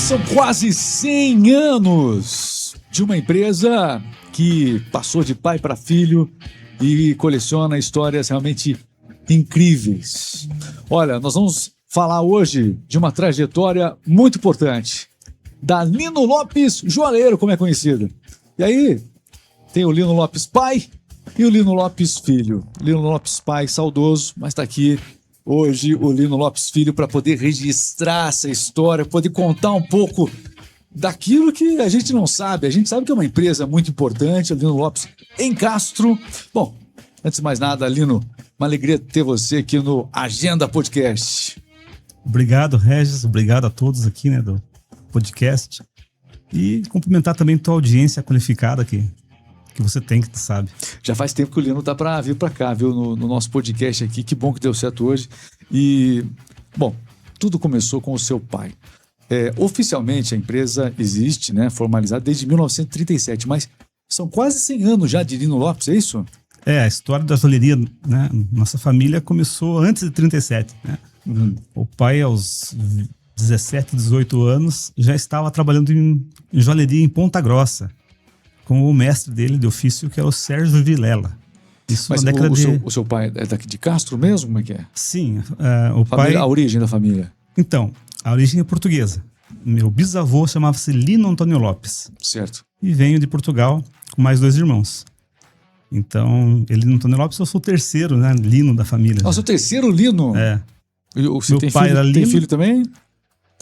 São quase 100 anos de uma empresa que passou de pai para filho e coleciona histórias realmente incríveis. Olha, nós vamos falar hoje de uma trajetória muito importante, da Lino Lopes Joalheiro, como é conhecido. E aí, tem o Lino Lopes pai e o Lino Lopes filho. Lino Lopes pai saudoso, mas está aqui hoje o Lino Lopes filho para poder registrar essa história, poder contar um pouco daquilo que a gente não sabe. A gente sabe que é uma empresa muito importante, a Lino Lopes em Castro. Bom, antes de mais nada, Lino, uma alegria ter você aqui no Agenda Podcast. Obrigado, Regis. Obrigado a todos aqui, do podcast. E cumprimentar também tua audiência qualificada que você tem, que tu sabe. Já faz tempo que o Lino tá para vir para cá, viu? No nosso podcast aqui. Que bom que deu certo hoje. E, bom, tudo começou com o seu pai. Oficialmente a empresa existe, formalizada desde 1937, mas são quase 100 anos já de Lino Lopes, é isso? A história da joalheria, nossa família começou antes de 37, O pai, aos 17, 18 anos, já estava trabalhando em joalheria em Ponta Grossa, com o mestre dele de ofício, que é o Sérgio Vilela. Isso. Mas o seu pai é daqui de Castro mesmo? Como é que é? Sim. A origem da família? Então, a origem é portuguesa. Meu bisavô chamava-se Lino Antônio Lopes. Certo. E venho de Portugal com mais 2 irmãos. Então, Lino Antônio Lopes, eu sou o terceiro, Lino da família. Nossa, o terceiro Lino? É. Você meu tem pai filho, era Lino. Tem filho também?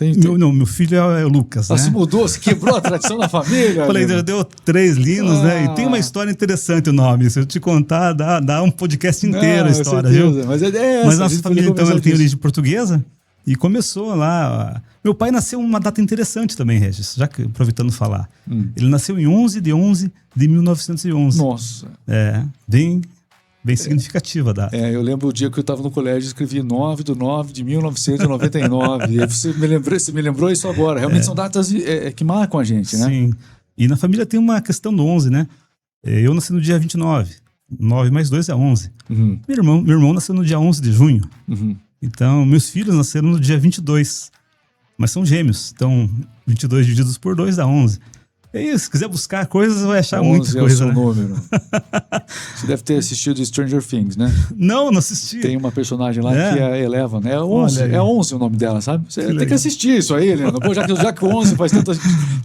Meu filho é o Lucas, Se mudou, se quebrou a tradição da família. Falei, deu 3 Linos, E tem uma história interessante o nome. Se eu te contar, dá um podcast inteiro a história, viu? Mas nossa família, então, ela tem origem portuguesa e começou lá. Meu pai nasceu uma data interessante também, Regis, já que aproveitando falar. Ele nasceu em 11 de 11 de 1911. Nossa. Bem significativa a data. Eu lembro o dia que eu estava no colégio, escrevi 9 de 9 de 1999. E você me lembrou isso agora. Realmente são datas que marcam a gente, né? Sim. E na família tem uma questão do 11, Eu nasci no dia 29. 9 mais 2 é 11. Uhum. Meu irmão nasceu no dia 11 de junho. Uhum. Então, meus filhos nasceram no dia 22. Mas são gêmeos. Então, 22 divididos por 2 dá 11. Se quiser buscar coisas, vai achar muita coisa. É o seu número. Você deve ter assistido Stranger Things, né? Não assisti. Tem uma personagem lá que é a Eleven. É 11, é 11 o nome dela, sabe? Você tem que assistir isso aí, Leandro. Pô, já que o 11 faz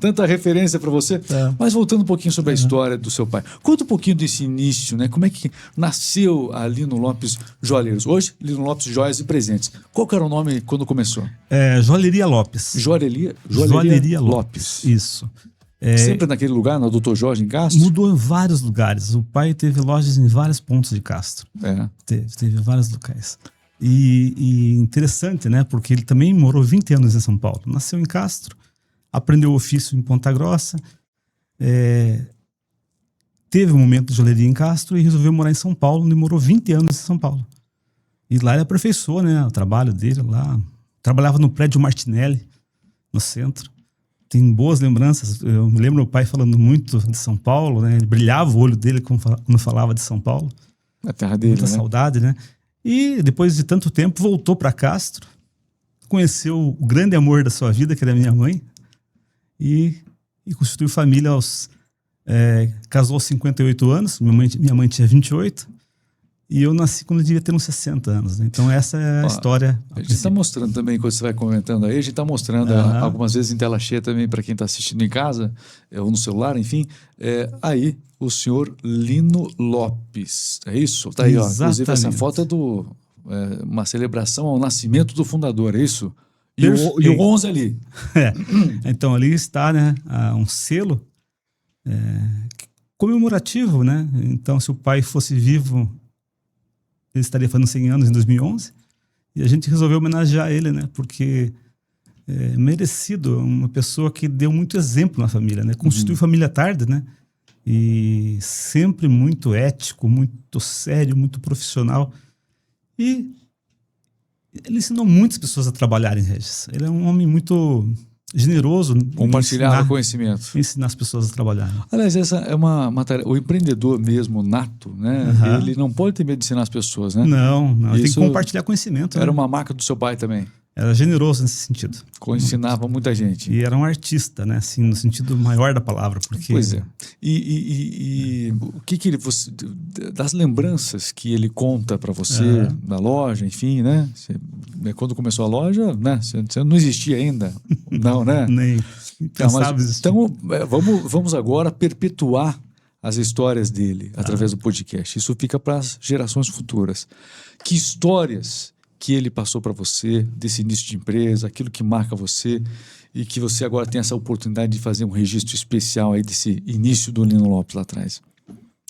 tanta referência para você. Mas voltando um pouquinho sobre a história do seu pai. Conta um pouquinho desse início, Como é que nasceu a Lino Lopes Joalheiros? Hoje, Lino Lopes Joias e Presentes. Qual que era o nome quando começou? Joalheria Lopes. Joalheria Lopes. Isso. Sempre naquele lugar, no Dr. Jorge, em Castro? Mudou em vários lugares. O pai teve lojas em vários pontos de Castro. Teve vários locais. E interessante, Porque ele também morou 20 anos em São Paulo. Nasceu em Castro, aprendeu ofício em Ponta Grossa, teve um momento de joalheria em Castro e resolveu morar em São Paulo, onde morou 20 anos em São Paulo. E lá ele aperfeiçoou, o trabalho dele lá. Trabalhava no prédio Martinelli, no centro. Tem boas lembranças. Eu me lembro meu pai falando muito de São Paulo, Ele brilhava o olho dele quando falava de São Paulo. A terra dele, muita saudade, E depois de tanto tempo voltou para Castro, conheceu o grande amor da sua vida, que era minha mãe, e constituiu família casou aos 58 anos, minha mãe tinha 28, e eu nasci quando eu devia ter uns 60 anos. Então essa é a história. A gente está mostrando também, quando você vai comentando aí, a gente está mostrando algumas vezes em tela cheia também para quem está assistindo em casa, ou no celular, enfim. Aí o senhor Lino Lopes, é isso? Tá aí, inclusive essa foto é uma celebração ao nascimento do fundador, é isso? E o 11 ali. Então ali está um selo comemorativo, Então se o pai fosse vivo, ele estaria fazendo 100 anos em 2011, e a gente resolveu homenagear ele, porque é merecido, uma pessoa que deu muito exemplo na família, constituiu família tarde, e sempre muito ético, muito sério, muito profissional, e ele ensinou muitas pessoas a trabalharem, Regis. Ele é um homem muito generoso. Compartilhar o conhecimento. Ensinar as pessoas a trabalhar. Aliás, essa é uma tarefa. O empreendedor mesmo, nato, Ele não pode ter medo de ensinar as pessoas, Não, ele tem que compartilhar conhecimento. Era uma marca do seu pai também. era generoso nesse sentido. Ensinava muita gente. E era um artista, né? Assim, no sentido maior da palavra. Porque... Pois é. E o que ele... das lembranças que ele conta para você da loja, enfim, né? Quando começou a loja, né? Você não existia ainda. Não, né? Nem pensava existir. Então, vamos agora perpetuar as histórias dele através do podcast. Isso fica para as gerações futuras. Que histórias que ele passou para você desse início de empresa, aquilo que marca você e que você agora tem essa oportunidade de fazer um registro especial aí desse início do Lino Lopes lá atrás?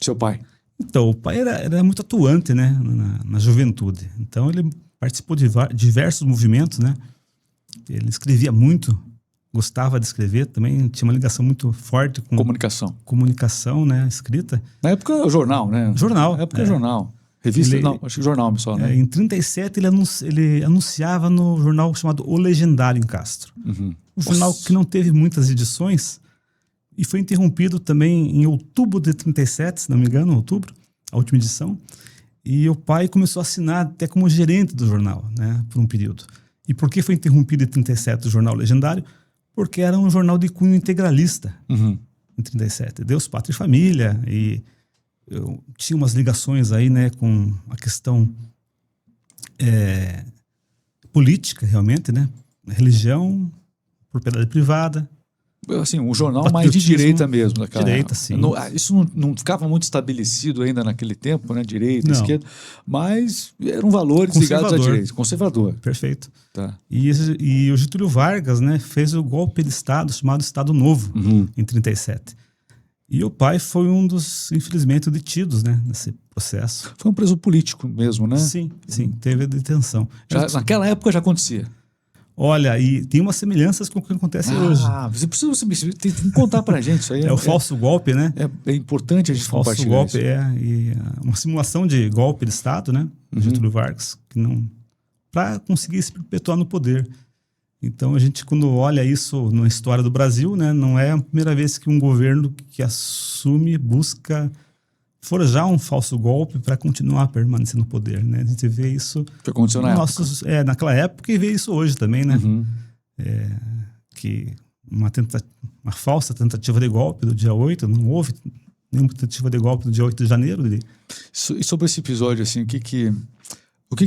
Seu pai. Então, o pai era muito atuante, né, na juventude. Então, ele participou de diversos movimentos, né? Ele escrevia muito, gostava de escrever também, tinha uma ligação muito forte com... Comunicação, né, escrita. Na época, o jornal, né? Jornal. Na época, jornal. Revista? Não, acho que jornal só, né? Em 1937, ele anunciava no jornal chamado O Legendário, em Castro. Um jornal que não teve muitas edições e foi interrompido também em outubro de 1937, se não me engano, outubro, a última edição. E o pai começou a assinar até como gerente do jornal, né, por um período. E por que foi interrompido em 1937 o jornal Legendário? Porque era um jornal de cunho integralista em 1937. Deus, Pátria e Família, e eu tinha umas ligações aí, né, com a questão política, realmente, né? Religião, propriedade privada. Assim, um jornal mais de direita mesmo. Direita, sim. Isso não ficava muito estabelecido ainda naquele tempo, né? Direita, esquerda. Mas eram valores ligados à direita. Conservador. Perfeito. Tá. E o Getúlio Vargas, né, fez o golpe de Estado chamado Estado Novo, em 1937. E o pai foi um dos, infelizmente, detidos, né, nesse processo. Foi um preso político mesmo, né? Sim, teve a detenção. Naquela época já acontecia. Olha, e tem umas semelhanças com o que acontece hoje. Você tem que contar pra gente isso aí. É o falso golpe, né? É importante a gente compartilhar isso. Falso golpe, e uma simulação de golpe de Estado, né? Getúlio Vargas, que não... para conseguir se perpetuar no poder. Então, a gente, quando olha isso na história do Brasil, né, não é a primeira vez que um governo que assume busca forjar um falso golpe para continuar permanecendo no poder, né? A gente vê isso que aconteceu naquela época e vê isso hoje também, né? Que uma falsa tentativa de golpe do dia 8, não houve nenhuma tentativa de golpe do dia 8 de janeiro. E sobre esse episódio, assim, o que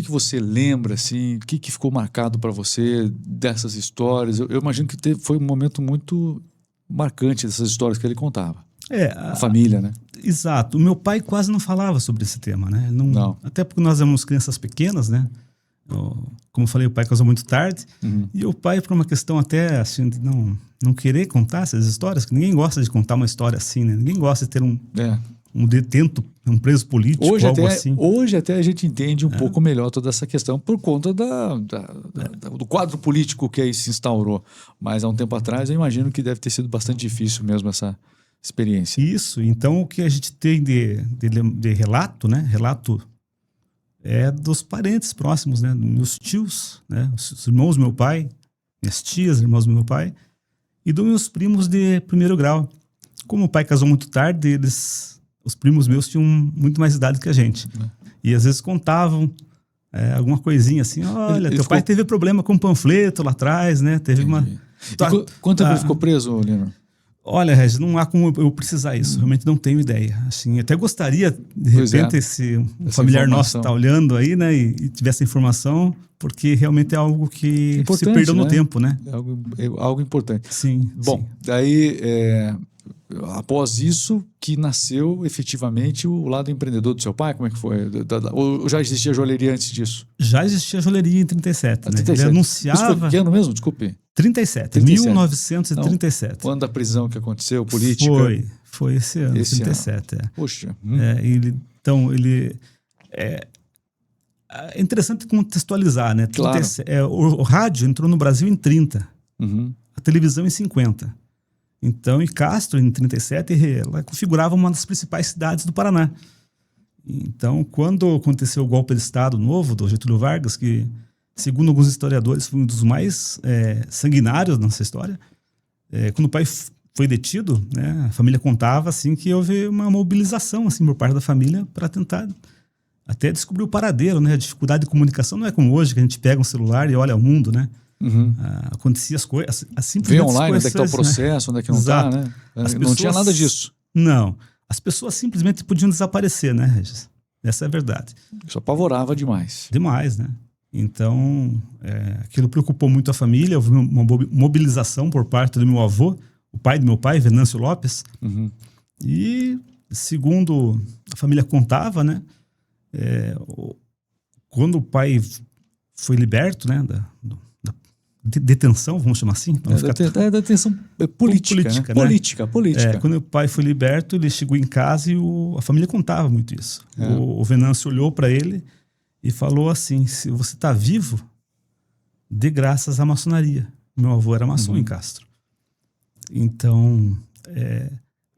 você lembra, assim, o que ficou marcado para você dessas histórias? Eu imagino que foi um momento muito marcante dessas histórias que ele contava. A família, né? Exato. O meu pai quase não falava sobre esse tema, né? Não. Até porque nós éramos crianças pequenas, né? Como eu falei, o pai casou muito tarde. E o pai, por uma questão até assim, de não querer contar essas histórias, que ninguém gosta de contar uma história assim, né? Ninguém gosta de ter um detento, um preso político, algo assim. Hoje até a gente entende um pouco melhor toda essa questão por conta do quadro político que aí se instaurou. Mas há um tempo atrás eu imagino que deve ter sido bastante difícil mesmo essa experiência. Isso. Então o que a gente tem de relato, né? Relato é dos parentes próximos, né? Meus tios, né? Os irmãos do meu pai, minhas tias, irmãos do meu pai, e dos meus primos de primeiro grau. Como o pai casou muito tarde, os primos meus tinham muito mais idade que a gente. E às vezes contavam alguma coisinha assim, olha, teu pai teve problema com um panfleto lá atrás, né? Teve uma... Quanto tempo ele ficou preso, Lino? Olha, Regis, não há como eu precisar isso. Realmente não tenho ideia. Assim, até gostaria, de repente, um familiar nosso está olhando aí, né? E tiver essa informação, porque realmente é algo que se perdeu no tempo, né? É algo importante. Sim. Bom, daí... após isso que nasceu efetivamente o lado empreendedor do seu pai? Como é que foi? Ou já existia joalheria antes disso? Já existia joalheria em 1937, né? Ele anunciava... Isso foi que ano mesmo? Desculpe. 37, 1937. Não, o ano da prisão que aconteceu, política? Foi esse ano, 1937. Poxa. Então, ele... É interessante contextualizar, né? Claro. O rádio entrou no Brasil em 30, a televisão em 50. Então, em Castro, em 1937, ela configurava uma das principais cidades do Paraná. Então, quando aconteceu o golpe de Estado novo do Getúlio Vargas, que, segundo alguns historiadores, foi um dos mais sanguinários nessa história, quando o pai foi detido, né, a família contava assim, que houve uma mobilização assim, por parte da família para tentar até descobrir o paradeiro, né? A dificuldade de comunicação não é como hoje, que a gente pega um celular e olha o mundo, né? Acontecia as coisas, vê online onde é que está o processo, onde é que não está, né? Não tinha nada disso. Não. As pessoas simplesmente podiam desaparecer, né, Regis? Essa é a verdade. Isso apavorava demais. Demais, né? Então, aquilo preocupou muito a família. Houve uma mobilização por parte do meu avô, o pai do meu pai, Venâncio Lopes. E, segundo a família contava, né? Quando o pai foi liberto, né? Da detenção, vamos chamar assim? Detenção política, política, né? Política. Política. Quando o pai foi liberto, ele chegou em casa e a família contava muito isso. O Venâncio olhou para ele e falou assim: se você está vivo, dê graças à maçonaria. Meu avô era maçom em Castro. Então,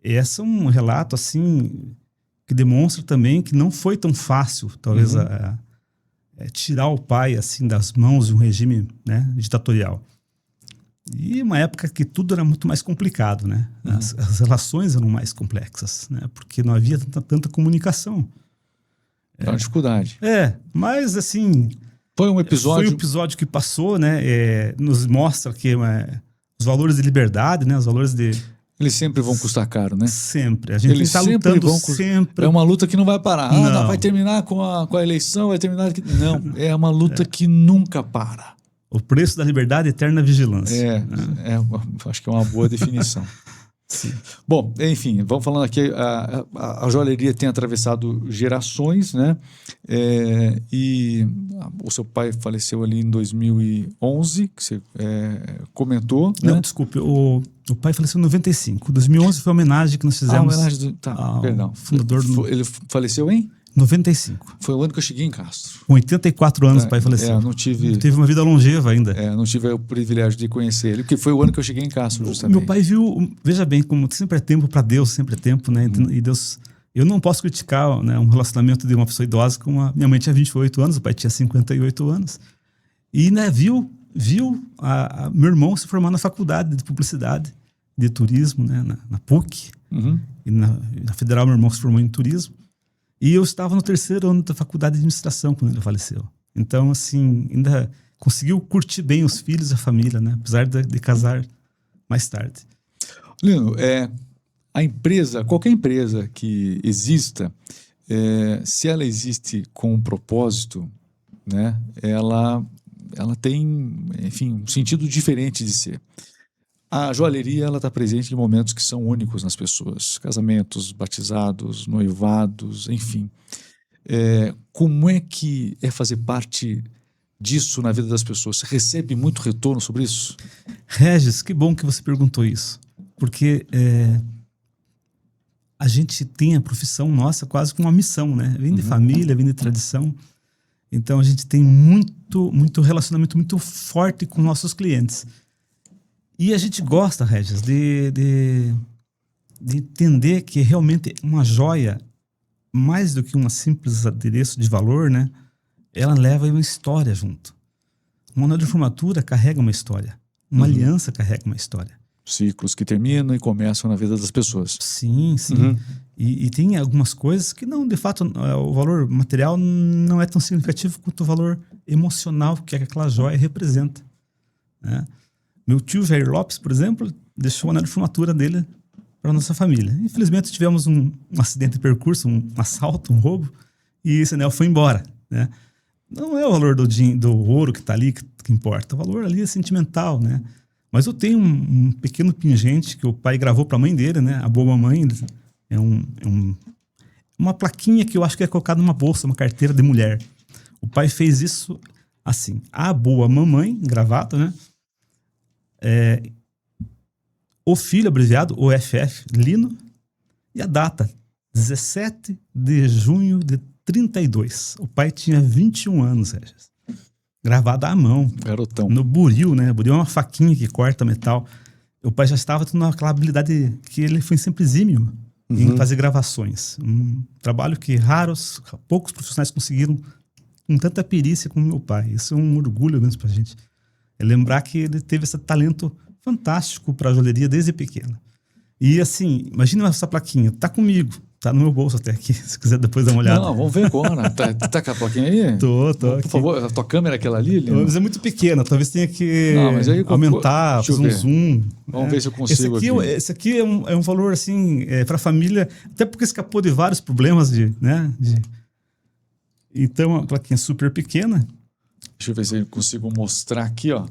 esse é um relato assim que demonstra também que não foi tão fácil, talvez, tirar o pai assim das mãos de um regime, né, ditatorial. E uma época que tudo era muito mais complicado, né? As relações eram mais complexas, né? Porque não havia tanta comunicação. Era uma dificuldade. Mas assim... Foi um episódio que passou, né? Nos mostra que os valores de liberdade, né? Os valores de... Eles sempre vão custar caro, né? Sempre. A gente está lutando sempre. É uma luta que não vai parar. Vai terminar com a eleição, vai terminar... Não, é uma luta que nunca para. O preço da liberdade é eterna vigilância. Acho que é uma boa definição. Sim. Bom, enfim, vamos falando aqui, a joalheria tem atravessado gerações, né? E o seu pai faleceu ali em 2011, que você comentou. Não, né? Desculpe, o pai faleceu em 95. 2011 foi a homenagem que nós fizemos. Perdão. Fundador Ele faleceu em? 95. Foi o ano que eu cheguei em Castro. Com 84 anos o pai faleceu. Não teve uma vida longeva ainda. Não tive o privilégio de conhecer ele, porque foi o ano que eu cheguei em Castro, justamente. Meu pai viu, veja bem, como sempre é tempo para Deus, sempre é tempo, né? E Deus... Eu não posso criticar, né, um relacionamento de uma pessoa idosa com minha mãe tinha 28 anos, o pai tinha 58 anos. E, né, viu meu irmão se formar na faculdade de publicidade, de turismo, né, na PUC. E na Federal, meu irmão se formou em turismo. E eu estava no 3º ano da faculdade de administração quando ele faleceu. Então, assim, ainda conseguiu curtir bem os filhos e a família, né? Apesar de casar mais tarde. Lino, a empresa, qualquer empresa que exista, se ela existe com um propósito, né? Ela tem, enfim, um sentido diferente de ser. A joalheria está presente em momentos que são únicos nas pessoas. Casamentos, batizados, noivados, enfim. Como é que é fazer parte disso na vida das pessoas? Você recebe muito retorno sobre isso? Regis, que bom que você perguntou isso. Porque a gente tem a profissão nossa quase como uma missão, né? Vem de família, vem de tradição. Então a gente tem muito relacionamento muito forte com nossos clientes. E a gente gosta, Regis, de entender que realmente uma joia, mais do que um simples adereço de valor, né? Ela leva uma história junto. Um anel de formatura carrega uma história. Uma aliança carrega uma história. Ciclos que terminam e começam na vida das pessoas. Sim. E tem algumas coisas que não, de fato, o valor material não é tão significativo quanto o valor emocional que aquela joia representa, né? Meu tio Jair Lopes, por exemplo, deixou o anel de formatura dele para nossa família. Infelizmente tivemos um acidente de percurso, um assalto, um roubo, e esse anel foi embora, né? Não é o valor do ouro que está ali que importa, o valor ali é sentimental, né? Mas eu tenho um pequeno pingente que o pai gravou para a mãe dele, né? A Boa Mamãe. É uma plaquinha que eu acho que é colocada numa bolsa, uma carteira de mulher. O pai fez isso assim, a Boa Mamãe, gravado, né? O filho abreviado, o FF, Lino, e a data, 17 de junho de 32. O pai tinha 21 anos, Regis. Gravado à mão. Garotão. No buril, né? Buril é uma faquinha que corta metal. O pai já estava tendo aquela habilidade que ele foi sempre exímio em fazer gravações. Um trabalho que poucos profissionais conseguiram com tanta perícia como meu pai. Isso é um orgulho mesmo pra gente. É lembrar que ele teve esse talento fantástico para a joalheria desde pequeno. E assim, imagina essa plaquinha, tá comigo, Tá no meu bolso até aqui, se quiser depois dar uma olhada. Não, vamos ver agora. Tá com a plaquinha aí? Tô Por aqui. favor, a tua câmera é aquela ali? Lino? Mas é muito pequena, talvez tenha que Não, mas aí aumentar, deixa eu fazer um ver. zoom. Vamos ver se eu consigo aqui. Esse aqui é um valor, assim, para a família, até porque escapou de vários problemas Então, a plaquinha super pequena. Deixa eu ver se eu consigo mostrar aqui, ó.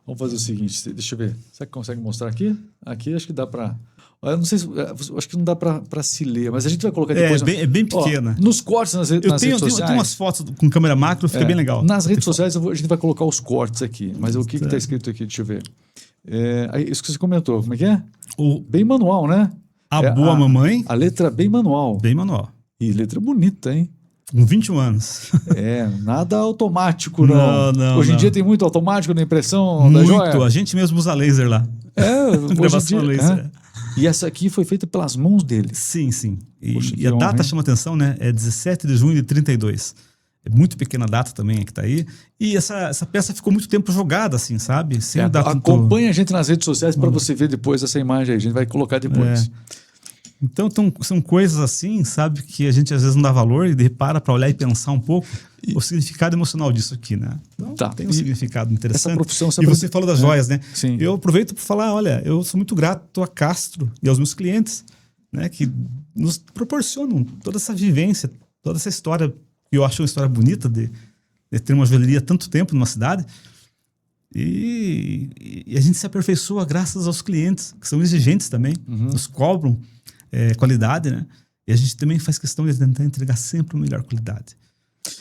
Vamos fazer o seguinte, deixa eu ver. Será que consegue mostrar aqui? Aqui acho que dá pra... Eu não sei se... Acho que não dá pra se ler, mas a gente vai colocar depois... É bem pequena. Ó, nos cortes nas redes sociais... Eu tenho umas fotos com câmera macro, fica bem legal. Nas redes sociais a gente vai colocar os cortes aqui, mas o que tá escrito aqui? Deixa eu ver. Isso que você comentou, como é que é? Bem manual, né? Boa mamãe. A letra bem manual. Bem manual. E letra bonita, hein? Com 21 anos. Nada automático, não. Não. Hoje em dia tem muito automático na impressão muito, da joia. a gente mesmo usa laser lá. Gravação a laser. E essa aqui foi feita pelas mãos dele. Sim. Poxa, e a honra, data hein? chama atenção, né? É 17 de junho de 32. É muito pequena a data também que tá aí. E essa peça ficou muito tempo jogada, assim, sabe? Sem dar acompanha a gente nas redes sociais para você ver depois essa imagem aí. A gente vai colocar depois. Então são coisas assim, sabe, que a gente às vezes não dá valor e para olhar e pensar um pouco o significado emocional disso aqui, né? Então tem um significado interessante. Essa profissão e você falou das joias, né? Sim. Eu aproveito para falar, olha, eu sou muito grato a Castro e aos meus clientes, né, que nos proporcionam toda essa vivência, toda essa história, que eu acho uma história bonita de ter uma joalheria há tanto tempo numa cidade. E a gente se aperfeiçoa graças aos clientes, que são exigentes também, nos cobram qualidade, né? E a gente também faz questão de tentar entregar sempre a melhor qualidade.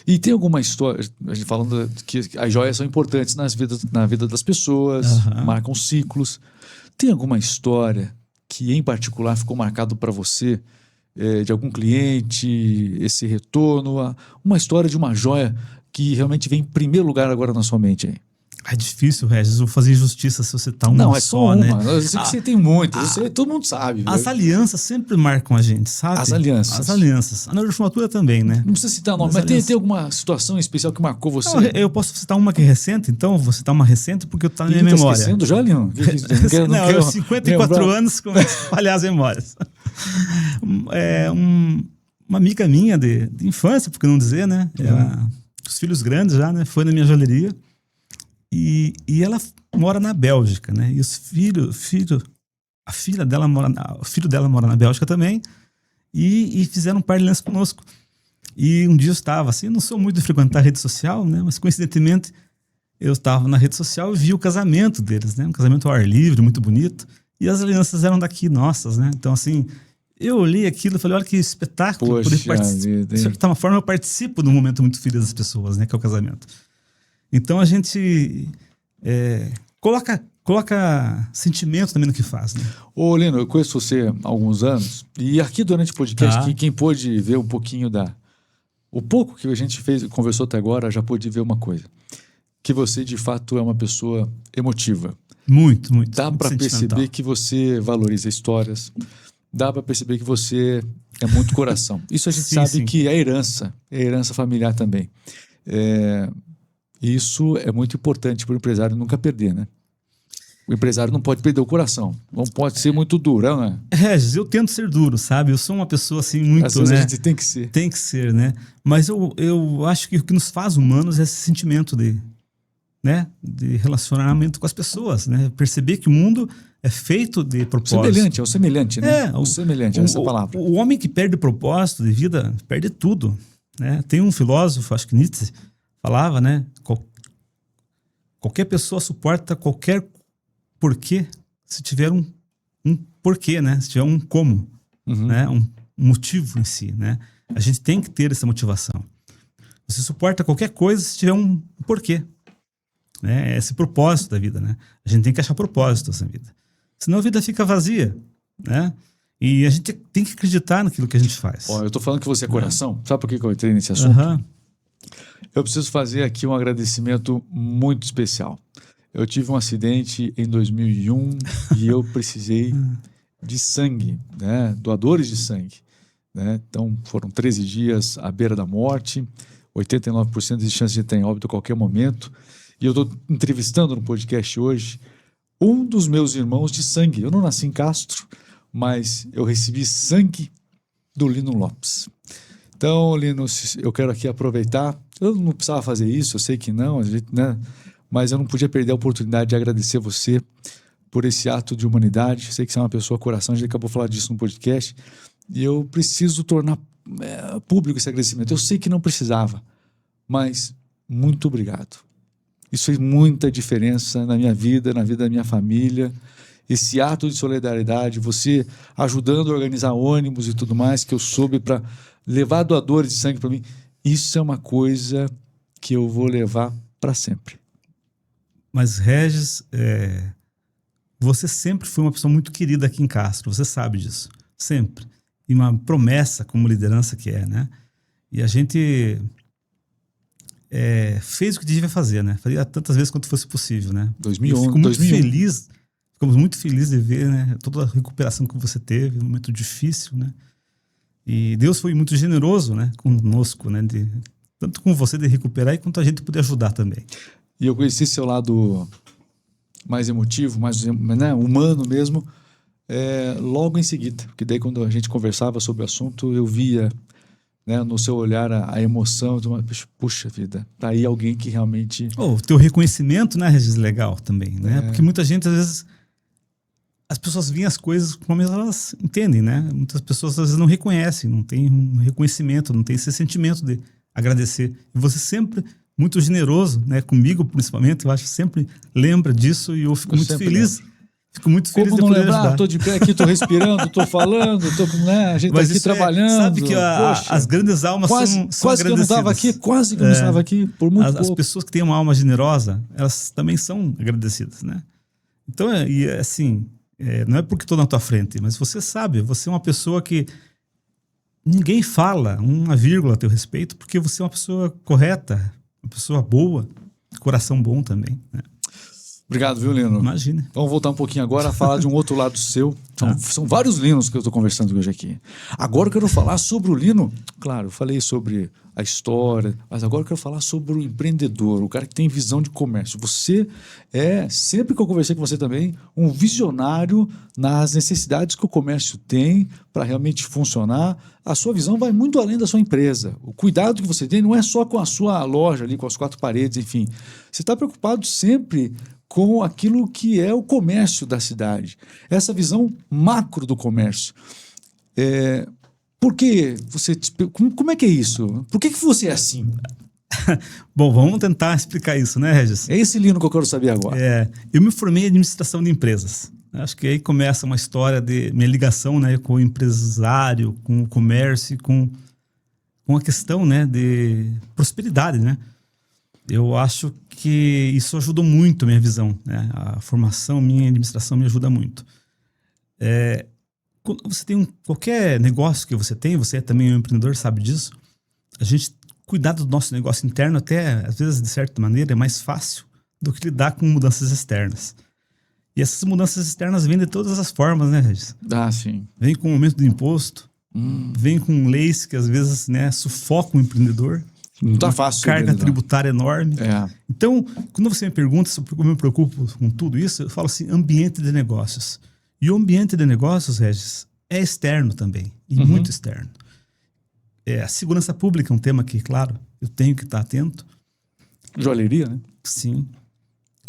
E tem alguma história, a gente falando que as joias são importantes na vida das pessoas, marcam ciclos. Tem alguma história que em particular ficou marcado para você, de algum cliente, esse retorno, uma história de uma joia que realmente vem em primeiro lugar agora na sua mente aí? É difícil, Regis, eu vou fazer injustiça se você tá uma Não, é só, só né? uma. Eu sei que você tem muitas, todo mundo sabe. As alianças sempre marcam a gente, sabe? As alianças. As alianças. A neuroformatura também, né? Não precisa citar nome, mas tem alguma situação especial que marcou você? Não, eu posso citar uma que é recente, então vou citar uma recente porque tá na minha memória. Tá esquecendo já, Leon? Não, eu 54 anos começo a falhar as memórias. Uma amiga minha de infância, por que não dizer, né? Os filhos grandes já, né? Foi na minha joalheria. E ela mora na Bélgica, né? E o filho dela mora na Bélgica também. E fizeram um par de alianças conosco. E um dia eu estava assim, não sou muito de frequentar a rede social, né? Mas coincidentemente eu estava na rede social e vi o casamento deles, né? Um casamento ao ar livre, muito bonito. E as alianças eram daqui, nossas, né? Então assim, eu olhei aquilo e falei, olha que espetáculo. Poxa vida, de certa forma eu participo de um momento muito feliz das pessoas, né? Que é o casamento. Então a gente coloca sentimento também no que faz, né? Ô, Lino, eu conheço você há alguns anos e aqui durante o podcast, quem pôde ver um pouquinho o pouco que a gente conversou até agora, já pôde ver uma coisa. Que você, de fato, é uma pessoa emotiva. Muito. Dá para perceber que você valoriza histórias. Dá para perceber que você é muito coração. Isso a gente sabe que é herança familiar também. Isso é muito importante para o empresário nunca perder, né? O empresário não pode perder o coração. Não pode ser muito duro, né? Regis, eu tento ser duro, sabe? Eu sou uma pessoa assim muito, às vezes né? A gente tem que ser. Tem que ser, né? Mas eu acho que o que nos faz humanos é esse sentimento de relacionamento com as pessoas, né? Perceber que o mundo é feito de propósito. É o semelhante, né? O semelhante, essa palavra. O homem que perde o propósito de vida, perde tudo, né? Tem um filósofo, acho que Nietzsche, falava, né? Qualquer pessoa suporta qualquer porquê se tiver um porquê, né? Se tiver um como, né? Um motivo em si, né? A gente tem que ter essa motivação. Você suporta qualquer coisa se tiver um porquê, né? É esse propósito da vida, né? A gente tem que achar propósito nessa vida. Senão a vida fica vazia, né? E a gente tem que acreditar naquilo que a gente faz. Eu tô falando que você é coração. Sabe por que eu entrei nesse assunto? Eu preciso fazer aqui um agradecimento muito especial. Eu tive um acidente em 2001 e eu precisei de sangue, né? Doadores de sangue, né? Então foram 13 dias à beira da morte, 89% de chance de ter óbito a qualquer momento. E eu estou entrevistando no podcast hoje um dos meus irmãos de sangue. Eu não nasci em Castro, mas eu recebi sangue do Lino Lopes. Então, Lino, eu quero aqui aproveitar. Eu não precisava fazer isso, eu sei que não, né? Mas eu não podia perder a oportunidade de agradecer você por esse ato de humanidade. Sei que você é uma pessoa coração, a gente acabou de falar disso no podcast. E eu preciso tornar público esse agradecimento. Eu sei que não precisava, mas muito obrigado. Isso fez muita diferença na minha vida, na vida da minha família. Esse ato de solidariedade, você ajudando a organizar ônibus e tudo mais, que eu soube para levar doadores de sangue para mim, isso é uma coisa que eu vou levar para sempre. Mas, Regis, você sempre foi uma pessoa muito querida aqui em Castro, você sabe disso, sempre. E uma promessa como liderança que é, né? E a gente fez o que devia fazer, né? Faria tantas vezes quanto fosse possível, né? 2011, eu fico muito 2001. feliz, ficamos muito felizes de ver, né? Toda a recuperação que você teve, um momento difícil, né? E Deus foi muito generoso, né? Conosco, né? Tanto com você de recuperar e quanto a gente poder ajudar também. E eu conheci seu lado mais emotivo, mais, né, humano mesmo, logo em seguida. Porque daí quando a gente conversava sobre o assunto, eu via, né, no seu olhar a emoção. Puxa vida, tá aí alguém que realmente... O teu reconhecimento, né, Regis, legal também, né? Porque muita gente, às vezes, as pessoas veem as coisas como elas entendem, né? Muitas pessoas, às vezes, não reconhecem, não tem um reconhecimento, não tem esse sentimento de agradecer. E você sempre... muito generoso, né? Comigo, principalmente, eu acho que sempre lembra disso e eu fico muito feliz. Lembro. Fico muito feliz de poder ajudar. Tô de pé aqui, tô respirando, tô falando, né? A gente tá aqui trabalhando. Sabe que as grandes almas são quase que eu não estava aqui, quase que eu não estava aqui, por muito pouco. As pessoas que têm uma alma generosa, elas também são agradecidas, né? Então, assim, não é porque estou na tua frente, mas você sabe, você é uma pessoa que ninguém fala uma vírgula a teu respeito, porque você é uma pessoa correta, uma pessoa boa, coração bom também, né? Obrigado, viu, Lino? Imagina. Vamos voltar um pouquinho agora a falar de um outro lado seu. São vários Linos que eu estou conversando hoje aqui. Agora eu quero falar sobre o Lino. Claro, eu falei sobre a história, mas agora eu quero falar sobre o empreendedor, o cara que tem visão de comércio. Você sempre que eu conversei com você também, um visionário nas necessidades que o comércio tem para realmente funcionar. A sua visão vai muito além da sua empresa. O cuidado que você tem não é só com a sua loja ali, com as quatro paredes, enfim. Você está preocupado sempre com aquilo que é o comércio da cidade. Essa visão macro do comércio. Por que você... Como é que é isso? Por que você é assim? Bom, vamos tentar explicar isso, né, Regis? É esse Lino que eu quero saber agora. Eu me formei em administração de empresas. Acho que aí começa uma história de minha ligação, né, com o empresário, com o comércio, com a questão, né, de prosperidade, né? Eu acho que isso ajudou muito a minha visão, né? A formação minha em administração me ajuda muito. Quando você tem qualquer negócio que você tem, você é também um empreendedor, sabe disso, a gente cuidar do nosso negócio interno até, às vezes, de certa maneira, é mais fácil do que lidar com mudanças externas. E essas mudanças externas vêm de todas as formas, né, Regis? Sim. Vem com o aumento do imposto, vem com leis que, às vezes, né, sufocam o empreendedor. Não tá fácil. Carga tributária enorme. É. Então, quando você me pergunta se eu me preocupo com tudo isso, eu falo assim, ambiente de negócios. E o ambiente de negócios, Regis, é externo também. E muito externo. A segurança pública é um tema que, claro, eu tenho que estar atento. Joalheria, né? Sim.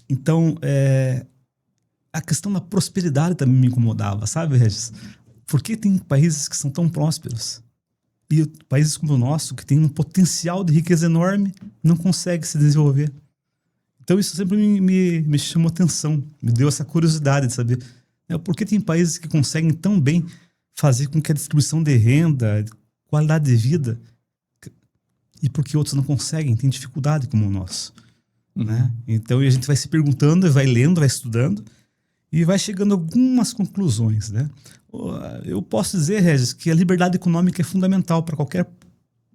Então, a questão da prosperidade também me incomodava, sabe, Regis? Por que tem países que são tão prósperos? E países como o nosso, que tem um potencial de riqueza enorme, não consegue se desenvolver. Então isso sempre me chamou atenção, me deu essa curiosidade de saber por que tem países que conseguem tão bem fazer com que a distribuição de renda, qualidade de vida, e por que outros não conseguem, tem dificuldade como o nosso. Né? Então a gente vai se perguntando, vai lendo, vai estudando, e vai chegando a algumas conclusões, né? Eu posso dizer, Regis, que a liberdade econômica é fundamental para qualquer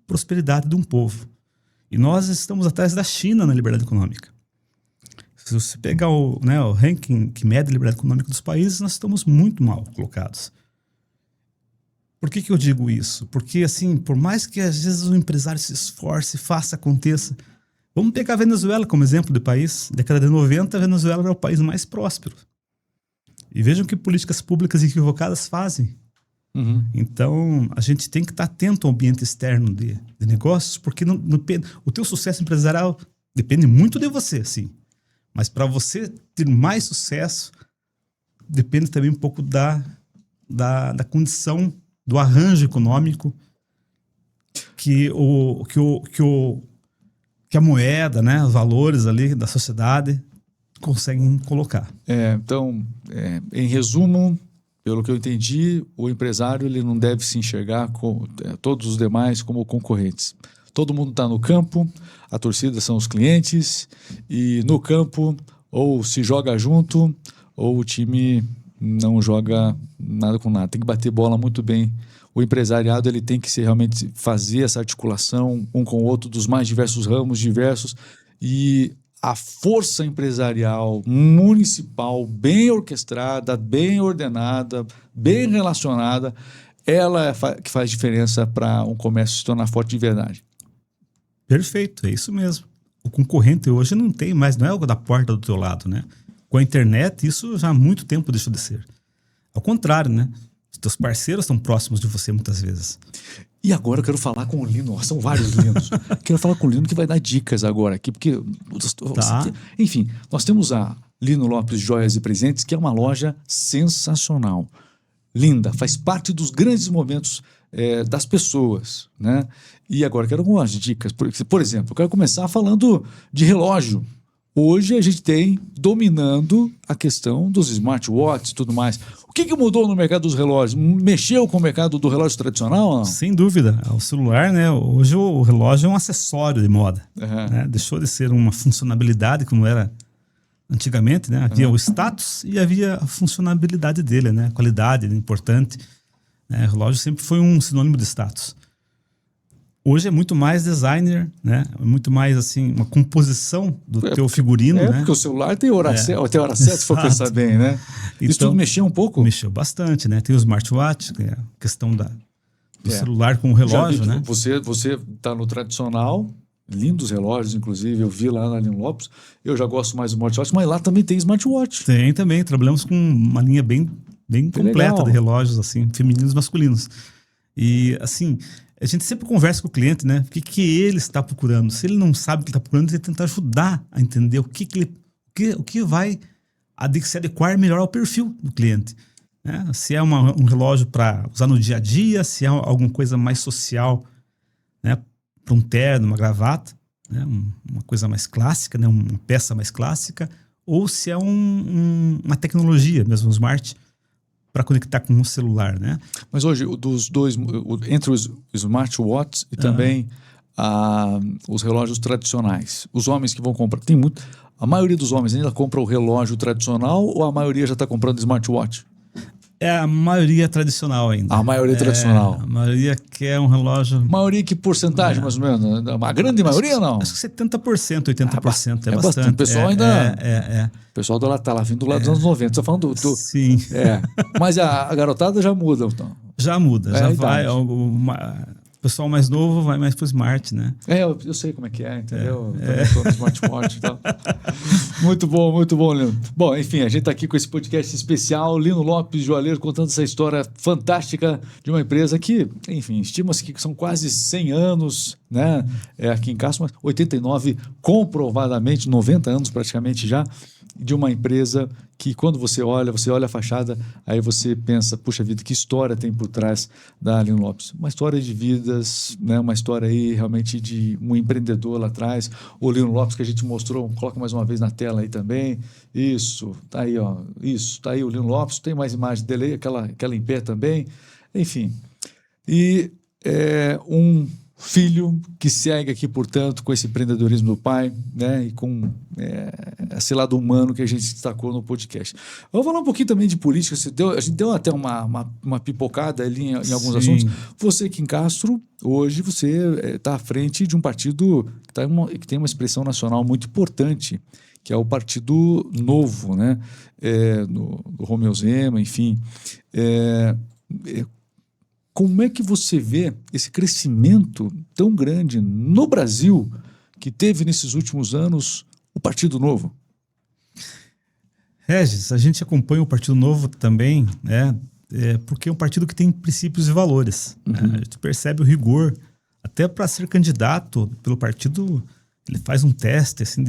prosperidade de um povo. E nós estamos atrás da China na liberdade econômica. Se você pegar o ranking que mede a liberdade econômica dos países, nós estamos muito mal colocados. Por que eu digo isso? Porque, assim, por mais que às vezes o empresário se esforce, faça, aconteça... Vamos pegar a Venezuela como exemplo de país. Na década de 90, a Venezuela era o país mais próspero. E vejam que políticas públicas equivocadas fazem Então, a gente tem que estar atento ao ambiente externo de negócios, porque o teu sucesso empresarial depende muito de você, sim. Mas para você ter mais sucesso, depende também um pouco da condição, do arranjo econômico que a moeda, né, os valores ali da sociedade conseguem colocar. Então, em resumo, pelo que eu entendi, o empresário ele não deve se enxergar com todos os demais como concorrentes. Todo mundo está no campo, a torcida são os clientes, e no campo ou se joga junto ou o time não joga nada com nada. Tem que bater bola muito bem. O empresariado ele tem que realmente fazer essa articulação um com o outro dos mais diversos ramos, e a força empresarial municipal bem orquestrada, bem ordenada, bem relacionada, ela que faz diferença para um comércio se tornar forte de verdade. Perfeito, é isso mesmo. O concorrente hoje não é algo da porta do teu lado, né? Com a internet, isso já há muito tempo deixou de ser. Ao contrário, né? Os teus parceiros estão próximos de você muitas vezes. E agora eu quero falar com o Lino, são vários Linos. Quero falar com o Lino que vai dar dicas agora aqui, porque... Enfim, nós temos a Lino Lopes Joias e Presentes, que é uma loja sensacional, linda, faz parte dos grandes momentos das pessoas, né? E agora eu quero algumas dicas. Por exemplo, eu quero começar falando de relógio. Hoje a gente tem dominando a questão dos smartwatches e tudo mais. O que mudou no mercado dos relógios? Mexeu com o mercado do relógio tradicional ou não? Sem dúvida. O celular, né? Hoje o relógio é um acessório de moda. Né? Deixou de ser uma funcionalidade como era antigamente, né? Havia o status e havia a funcionalidade dele, né? A qualidade importante. O relógio sempre foi um sinônimo de status. Hoje é muito mais designer, né? É muito mais assim, uma composição do teu figurino, né? Porque o celular tem hora certa, se for pensar bem, né? Então, isso tudo mexeu um pouco? Mexeu bastante, né? Tem o smartwatch, que é a questão do celular com o relógio, né? Você está no tradicional, lindos relógios, inclusive, eu vi lá na Lino Lopes, eu já gosto mais do smartwatch, mas lá também tem smartwatch. Tem também, trabalhamos com uma linha bem completa de relógios, assim, femininos e masculinos. E, assim, a gente sempre conversa com o cliente, né? O que ele está procurando. Se ele não sabe o que ele está procurando, ele tenta ajudar a entender o que vai se adequar melhor ao perfil do cliente. Né? Se é um relógio para usar no dia a dia, se é alguma coisa mais social, né? Para um terno, uma gravata, né? Uma coisa mais clássica, né? Uma peça mais clássica, ou se é uma tecnologia, mesmo um smart, para conectar com o celular, né? Mas hoje, entre os smartwatches e também os relógios tradicionais, os homens que vão comprar, a maioria dos homens ainda compra o relógio tradicional ou a maioria já está comprando smartwatch? É a maioria tradicional ainda. A maioria tradicional. A maioria quer um relógio... Maioria que porcentagem, mais ou menos? A grande maioria, não? Acho que 70%, 80% é bastante. O pessoal ainda... O pessoal está lá vindo do lado dos anos 90. Você está falando do... Sim. Mas a garotada já muda, então. Já muda, já vai... O pessoal mais novo vai mais pro smart, né? Eu sei como é que é, entendeu? Estou no smartwatch e tal. Muito bom, Lino. Bom, enfim, a gente está aqui com esse podcast especial, Lino Lopes Joalheiro, contando essa história fantástica de uma empresa que, enfim, estima-se que são quase 100 anos, né? Aqui em Castro, mas 89, comprovadamente, 90 anos praticamente já, de uma empresa que quando você olha a fachada, aí você pensa, puxa vida, que história tem por trás da Lino Lopes? Uma história de vidas, né? Uma história aí realmente de um empreendedor lá atrás, o Lino Lopes que a gente mostrou, coloca mais uma vez na tela aí também, isso, tá aí o Lino Lopes, tem mais imagem dele aí, aquela em pé também, enfim, e um filho que segue aqui, portanto, com esse empreendedorismo do pai, né, e com esse lado humano que a gente destacou no podcast. Vamos falar um pouquinho também de política. A gente deu até uma pipocada ali em alguns assuntos. Você aqui em Castro, hoje você está à frente de um partido que tem uma expressão nacional muito importante, que é o Partido Novo, né, do Romeu Zema, enfim. Como é que você vê esse crescimento tão grande no Brasil que teve nesses últimos anos o Partido Novo? Regis, a gente acompanha o Partido Novo também, né, porque é um partido que tem princípios e valores. Né? A gente percebe o rigor. Até para ser candidato pelo partido, ele faz um teste assim,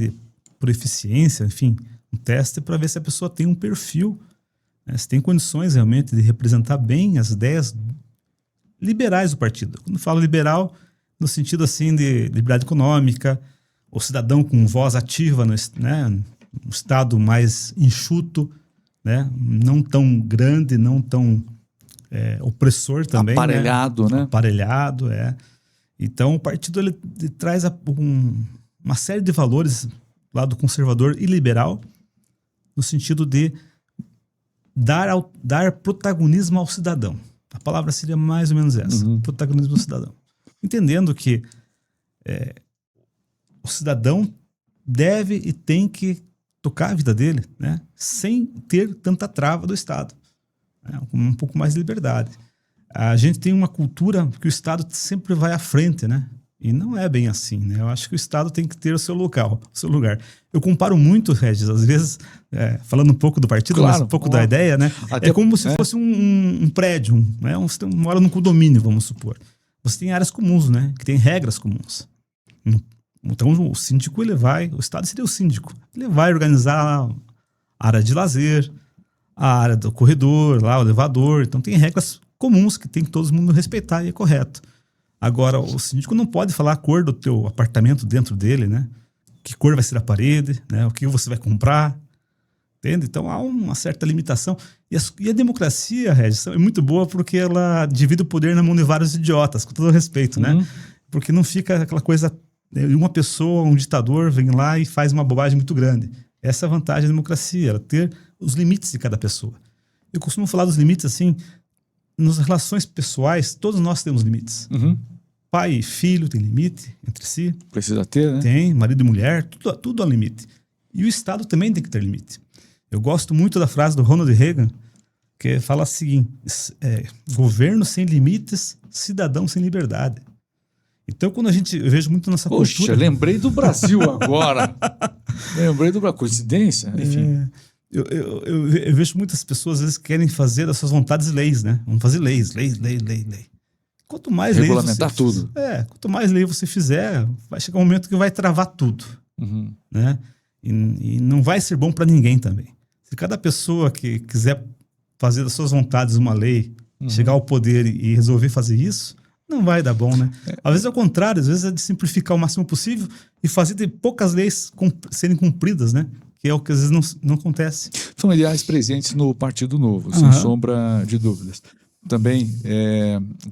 por eficiência, enfim, um teste para ver se a pessoa tem um perfil, né? Se tem condições realmente de representar bem as ideias liberais do partido. Quando falo liberal, no sentido assim de liberdade econômica, o cidadão com voz ativa, né? Um Estado mais enxuto, né? Não tão grande, não tão opressor também. Aparelhado, né? Aparelhado, Então, o partido ele traz uma série de valores lado conservador e liberal, no sentido de dar protagonismo ao cidadão. A palavra seria mais ou menos essa, protagonismo ao cidadão. Entendendo que o cidadão deve e tem que tocar a vida dele, né? Sem ter tanta trava do Estado. Né? Um pouco mais de liberdade. A gente tem uma cultura que o Estado sempre vai à frente, né? E não é bem assim, né? Eu acho que o Estado tem que ter o seu local, o seu lugar. Eu comparo muito, Regis, às vezes, falando um pouco do partido, claro, mas um pouco da ideia, né? É como se fosse um prédio, né? Você mora num condomínio, vamos supor. Você tem áreas comuns, né? Que tem regras comuns. Então, o síndico, o Estado seria o síndico. Ele vai organizar a área de lazer, a área do corredor, lá, o elevador. Então, tem regras comuns que tem que todo mundo respeitar e é correto. Agora, o síndico não pode falar a cor do teu apartamento dentro dele, né? Que cor vai ser a parede, né? O que você vai comprar, entende? Então, há uma certa limitação. E a democracia, Regis, é muito boa porque ela divide o poder na mão de vários idiotas, com todo respeito, né? Porque não fica aquela coisa... Uma pessoa, um ditador, vem lá e faz uma bobagem muito grande. Essa é a vantagem da democracia, ela ter os limites de cada pessoa. Eu costumo falar dos limites assim... Nas relações pessoais, todos nós temos limites. Pai e filho tem limite entre si. Precisa ter, né? Tem, marido e mulher, tudo há limite. E o Estado também tem que ter limite. Eu gosto muito da frase do Ronald Reagan, que fala o seguinte, governo sem limites, cidadão sem liberdade. Então, quando eu vejo muito nossa cultura... lembrei do Brasil agora. Lembrei do Brasil. Coincidência? Enfim... Eu vejo muitas pessoas, às vezes, querem fazer das suas vontades leis, né? Vamos fazer lei. Quanto mais leis regulamentar tudo. Quanto mais lei você fizer, vai chegar um momento que vai travar tudo. Né? E não vai ser bom para ninguém também. Se cada pessoa que quiser fazer das suas vontades uma lei, chegar ao poder e resolver fazer isso, não vai dar bom, né? Às vezes é o contrário, às vezes é de simplificar o máximo possível e fazer de poucas leis serem cumpridas, né? Que é o que às vezes não acontece. São ideais presentes no Partido Novo, sem sombra de dúvidas. Também,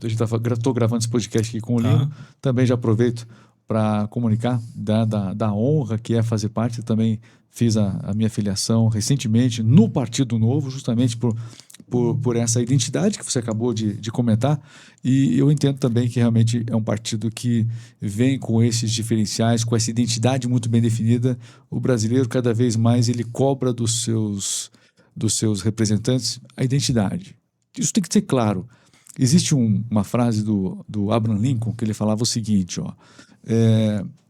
estou gravando esse podcast aqui com o Lino, também já aproveito para comunicar da honra que é fazer parte. Eu também fiz a minha filiação recentemente no Partido Novo, justamente por essa identidade que você acabou de comentar, e eu entendo também que realmente é um partido que vem com esses diferenciais, com essa identidade muito bem definida. O brasileiro, cada vez mais, ele cobra dos seus representantes a identidade. Isso tem que ser claro. Existe uma frase do Abraham Lincoln que ele falava o seguinte,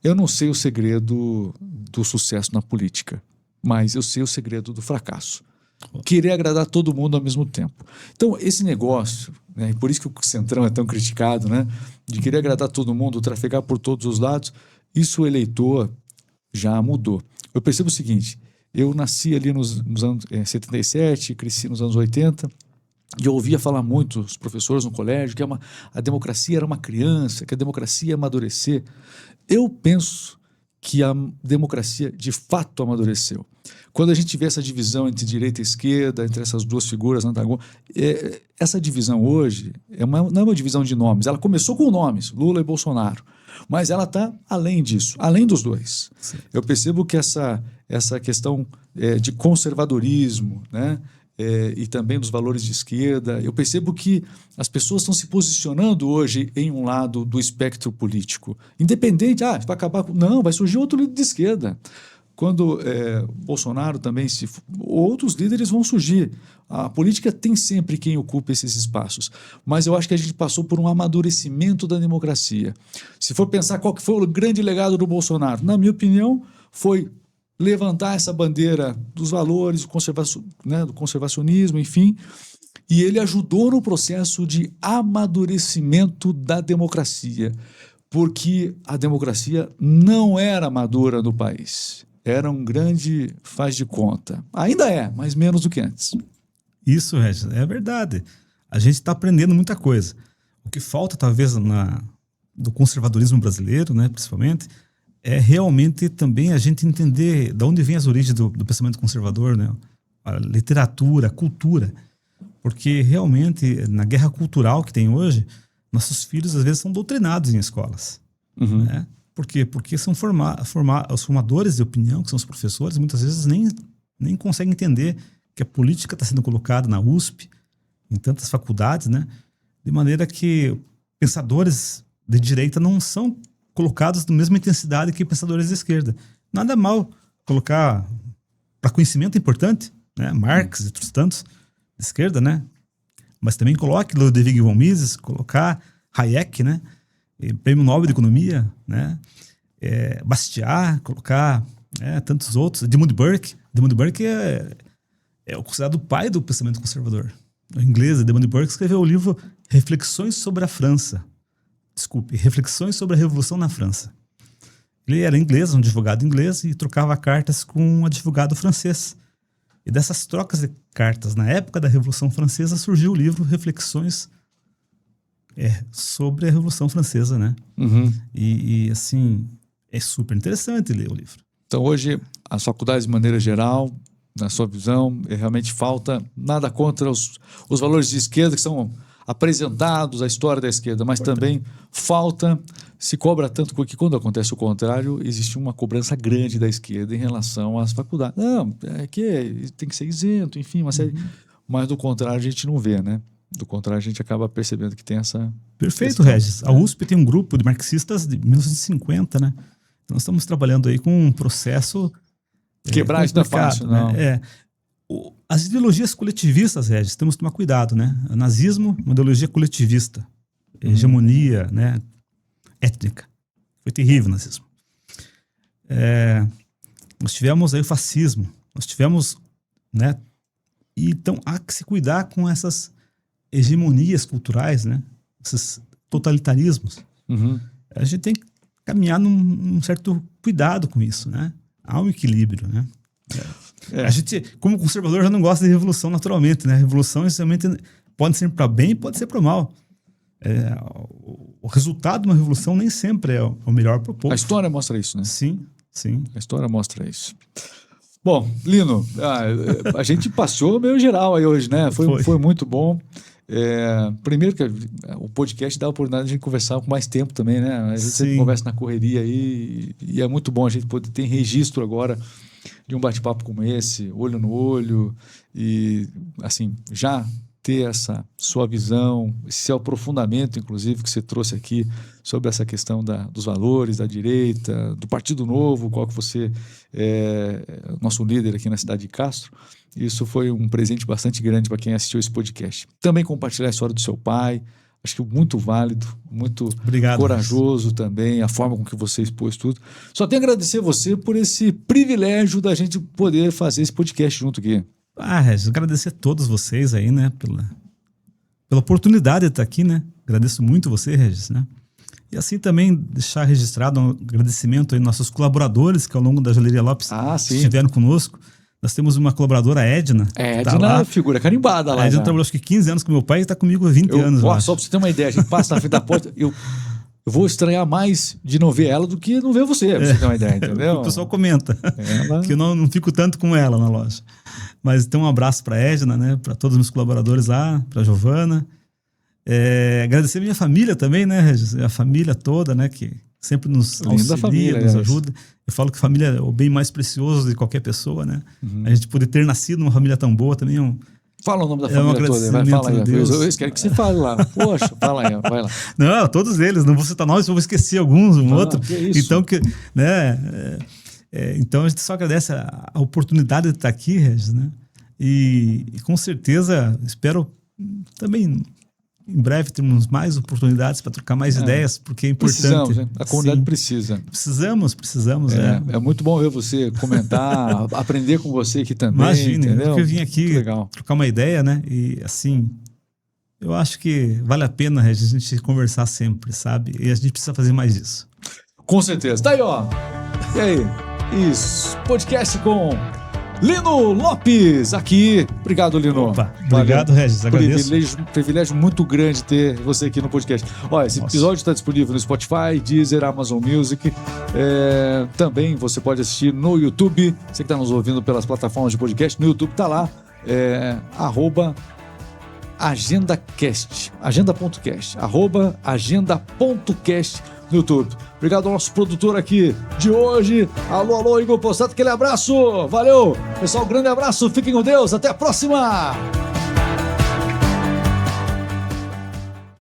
eu não sei o segredo do sucesso na política, mas eu sei o segredo do fracasso. Querer agradar todo mundo ao mesmo tempo. Então, esse negócio, né, e por isso que o Centrão é tão criticado, né, de querer agradar todo mundo, trafegar por todos os lados, isso o eleitor já mudou. Eu percebo o seguinte, eu nasci ali nos anos 77, cresci nos anos 80, e eu ouvia falar muito os professores no colégio que a democracia era uma criança, que a democracia ia amadurecer. Eu penso que a democracia de fato amadureceu. Quando a gente vê essa divisão entre direita e esquerda, entre essas duas figuras antagônicas, essa divisão hoje não é uma divisão de nomes, ela começou com nomes, Lula e Bolsonaro, mas ela está além disso, além dos dois. Sim. Eu percebo que essa questão de conservadorismo, né, e também dos valores de esquerda, eu percebo que as pessoas estão se posicionando hoje em um lado do espectro político. Independente, vai acabar com... Não, vai surgir outro líder de esquerda. Quando Bolsonaro também, outros líderes vão surgir. A política tem sempre quem ocupa esses espaços. Mas eu acho que a gente passou por um amadurecimento da democracia. Se for pensar qual que foi o grande legado do Bolsonaro, na minha opinião, foi levantar essa bandeira dos valores, do conservacionismo, enfim, e ele ajudou no processo de amadurecimento da democracia, porque a democracia não era madura no país. Era um grande faz de conta. Ainda é, mas menos do que antes. Isso, Regis, é verdade. A gente está aprendendo muita coisa. O que falta, talvez, do conservadorismo brasileiro, né, principalmente, é realmente também a gente entender de onde vem as origens do pensamento conservador, né? A literatura, a cultura. Porque realmente, na guerra cultural que tem hoje, nossos filhos às vezes são doutrinados em escolas. Uhum. Né? Por quê? Porque são os formadores de opinião, que são os professores, muitas vezes nem conseguem entender que a política está sendo colocada na USP, em tantas faculdades, né? De maneira que pensadores de direita não são colocados na mesma intensidade que pensadores de esquerda. Nada mal colocar, para conhecimento importante, né? Marx e outros tantos de esquerda, né? Mas também coloque Ludwig von Mises, colocar Hayek, né? Prêmio Nobel de Economia, né? Bastiat, colocar tantos outros. Edmund Burke. Edmund Burke é considerado o pai do pensamento conservador. O inglês, Edmund Burke, escreveu o livro Reflexões sobre a França. Desculpe, Reflexões sobre a Revolução na França. Ele era inglês, um advogado inglês, e trocava cartas com um advogado francês. E dessas trocas de cartas, na época da Revolução Francesa, surgiu o livro Reflexões sobre a Revolução Francesa, né? Uhum. E, assim, é super interessante ler o livro. Então, hoje, as faculdades, de maneira geral, na sua visão, realmente falta nada contra os valores de esquerda que são apresentados, a história da esquerda, mas também se cobra tanto, porque quando acontece o contrário, existe uma cobrança grande da esquerda em relação às faculdades. Não, tem que ser isento, enfim, uma série. Mas do contrário a gente não vê, né? Do contrário a gente acaba percebendo que tem essa... Perfeito, questão, Regis. A USP tem um grupo de marxistas de 1950, né? Nós estamos trabalhando aí com um processo... Quebrar isso não é fácil, não. Né? As ideologias coletivistas, Regis, temos que tomar cuidado, né? O nazismo, uma ideologia coletivista. Hegemonia, né? Étnica. Foi terrível o nazismo. Nós tivemos aí o fascismo. Nós tivemos, né? E, então, há que se cuidar com essas hegemonias culturais, né? Esses totalitarismos. Uhum. A gente tem que caminhar num certo cuidado com isso, né? Há um equilíbrio, né? A gente, como conservador, já não gosta de revolução naturalmente, né? Revolução, essencialmente, pode ser para bem e pode ser para mal. O resultado de uma revolução nem sempre é o melhor para o povo. A história mostra isso, né? Sim, sim. A história mostra isso. Bom, Lino, a gente passou meio geral aí hoje, né? Foi muito bom. Primeiro que o podcast dá a oportunidade de a gente conversar com mais tempo também, né? A gente sempre conversa na correria aí e é muito bom a gente poder ter registro agora de um bate-papo como esse, olho no olho, e assim, já ter essa sua visão, esse aprofundamento, inclusive, que você trouxe aqui sobre essa questão dos valores, da direita, do Partido Novo, qual que você é nosso líder aqui na cidade de Castro. Isso foi um presente bastante grande para quem assistiu esse podcast. Também compartilhar a história do seu pai, acho que muito válido, muito corajoso também, a forma com que você expôs tudo. Só tenho a agradecer a você por esse privilégio da gente poder fazer esse podcast junto aqui. Regis, agradecer a todos vocês aí, né, pela oportunidade de estar aqui, né? Agradeço muito você, Regis, né? E assim também deixar registrado um agradecimento aí aos nossos colaboradores que ao longo da Joalheria Lopes estiveram conosco. Nós temos uma colaboradora, a Edna. Edna é figura carimbada lá. A Edna trabalhou acho que 15 anos com meu pai e está comigo há 20 anos. Só para você ter uma ideia, a gente passa na frente da porta, eu vou estranhar mais de não ver ela do que não ver você, pra você ter uma ideia, entendeu? O pessoal comenta que eu não fico tanto com ela na loja. Mas então um abraço para a Edna, né? Para todos os meus colaboradores lá, para a Giovana. Agradecer a minha família também, né, Regis? A família toda, né? Que sempre nos auxilia, nos ajuda. Eu falo que família é o bem mais precioso de qualquer pessoa, né? A gente poder ter nascido numa família tão boa também é um... Fala o nome da família toda, vai, fala aí. Eu quero que você fale lá. Poxa, fala aí, vai lá. Não, todos eles, não vou citar nomes, vou esquecer alguns, outro. Que isso? Então, né? Então a gente só agradece a oportunidade de estar aqui, Regis, né? E com certeza espero também em breve termos mais oportunidades para trocar mais ideias, porque é importante. Precisamos, né? A comunidade precisa. Precisamos. É muito bom ver você comentar, aprender com você aqui também. Imagine, entendeu? eu vim aqui trocar uma ideia, né? E assim, eu acho que vale a pena, Regis, a gente conversar sempre, sabe? E a gente precisa fazer mais isso. Com certeza. Tá aí, ó. E aí? Isso. Podcast com Lino Lopes aqui. Obrigado, Lino. Opa, obrigado, Regis. Agradeço. Privilégio muito grande ter você aqui no podcast. Olha, esse episódio está disponível no Spotify, Deezer, Amazon Music. Também você pode assistir no YouTube. Você que está nos ouvindo pelas plataformas de podcast, no YouTube tá lá. @agendacast, agenda.cast, @agenda.cast no YouTube. Obrigado ao nosso produtor aqui de hoje. Alô, Igor Possato, aquele abraço. Valeu. Pessoal, grande abraço. Fiquem com Deus. Até a próxima.